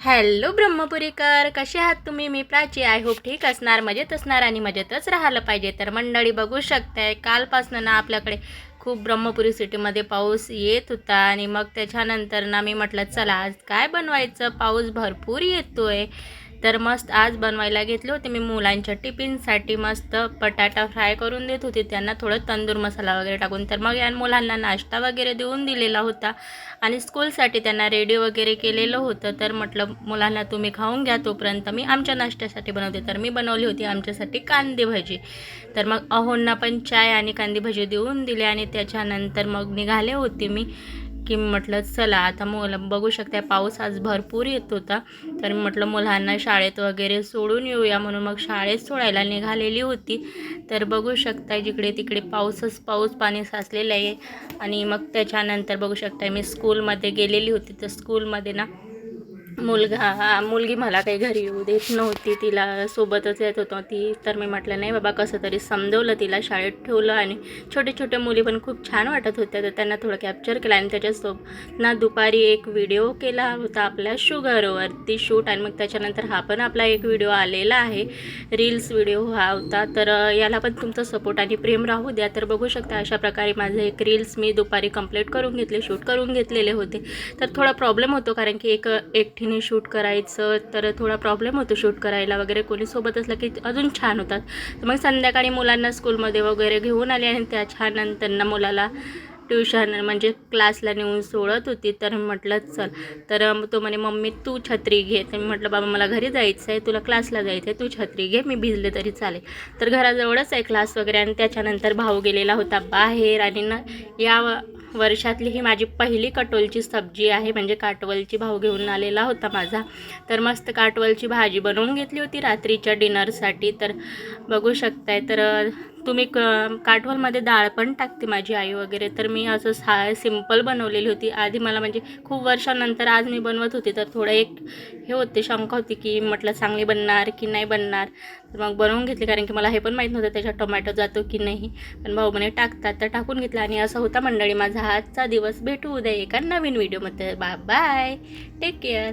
Hello ब्रह्मपुरीकर, कसे आहात तुम्ही? मी प्राची. आय होप ठीक असणार, मजेत असणार आणि मजेतच राहायला पाहिजे. तर मंडळी बघू शकताय, कालपासून ना आपल्याकडे खूप ब्रह्मपुरी सिटीमध्ये पाऊस येत होता आणि मग त्याच्यानंतर ना मी म्हटलं चला आज काय बनवायचं, पाऊस भरपूर येतोय. तर मस्त आज बनवायला घेतले होते मी मुलांच्या टिफिनसाठी. मस्त बटाटा फ्राय करून देत होते त्यांना, थोडं तंदूर मसाला वगैरे टाकून. तर मग या मुलांना नाश्ता वगैरे देऊन दिलेला होता आणि स्कूलसाठी त्यांना रेडी वगैरे केलेलं होतं. तर म्हटलं मुलांना तुम्ही खाऊन घ्या, तोपर्यंत मी आमच्या नाश्त्यासाठी बनवते. तर मी बनवली होती आमच्यासाठी कांदे भजी. तर मग अहोंना पण चाय आणि कांदे भजी देऊन दिले आणि त्याच्यानंतर मग निघाले होते मी की म्हटलं चला आता मुलं बघू शकता पाऊस आज भरपूर येत होता. तर म्हटलं मुलांना शाळेत वगैरे सोडून येऊया म्हणून मग शाळेत सोडायला निघालेली होती. तर बघू शकता जिकडे तिकडे पाऊस पाणी साचलेलं आहे. आणि मग त्याच्यानंतर बघू शकता मी स्कूलमध्ये गेलेली होती. तर स्कूलमध्ये ना मुलगी मला काही घरी येऊ देत नव्हती, तिला सोबतच येत होतं ती. तर मी म्हटलं नाही बाबा, कसं तरी समजवलं तिला, शाळेत ठेवलं आणि छोटे छोटे मुली पण खूप छान वाटत होत्या. तर त्यांना थोडं कॅप्चर केलं आणि त्याच्यासोबत ना दुपारी एक व्हिडिओ केला होता आपल्या शुगरवरती शूट. आणि मग त्याच्यानंतर हा पण आपला एक व्हिडिओ आलेला आहे, रील्स व्हिडिओ हा होता. तर याला पण तुमचा सपोर्ट आणि प्रेम राहू द्या. तर बघू शकता अशा प्रकारे माझं एक रील्स मी दुपारी कंप्लीट करून घेतले, शूट करून घेतलेले होते. तर थोडा प्रॉब्लेम होतो कारण की एकटीने शूट करायचं तर थोडा प्रॉब्लेम होतो शूट करायला वगैरे. कोणी सोबत असलं की अजून छान होतात. तर मग संध्याकाळी मुलांना स्कूलमध्ये वगैरे घेऊन आले आणि त्याच्यानंतर मुलाला ट्युशन म्हणजे क्लासला नेऊन सोडत होती. तर म्हटलं चल, तर तो म्हणे मम्मी तू छत्री घे. तर मी म्हटलं बाबा मला घरी जायचं आहे, तुला क्लासला जायचं आहे, तू छत्री घे, मी भिजले तरी चालेल. तर घराजवळच आहे क्लास वगैरे. आणि त्याच्यानंतर भाऊ गेलेला होता बाहेर. आणि ना या वर्षातली ही माझी पहिली काटवलची सब्जी आहे, म्हणजे काटवलची भाऊ घेऊन आलेला होता माझा. तर मस्त काटवलची भाजी बनवून घेतली होती रात्रीच्या डिनरसाठी. तर बघू शकताय, तर तुम्ही काटवलमध्ये डाळ पण टाकते माझी आई वगैरे. तर मी असं सिंपल बनवलेली होती आधी. मला म्हणजे खूप वर्षानंतर आज मी बनवत होती, तर थोडं एक हे होते, शंका होती की म्हटलं चांगली बनणार की नाही बनणार. तर मग बनवून घेतली कारण की मला हे पण माहीत नव्हतं त्याच्यात टोमॅटो जातो की नाही. पण भाऊ म्हणे टाकतात, तर टाकून घेतलं. आणि असं होता मंडळी माझा आजचा दिवस. भेटू उद्या एका नवीन व्हिडिओमध्ये. Bye bye, take care.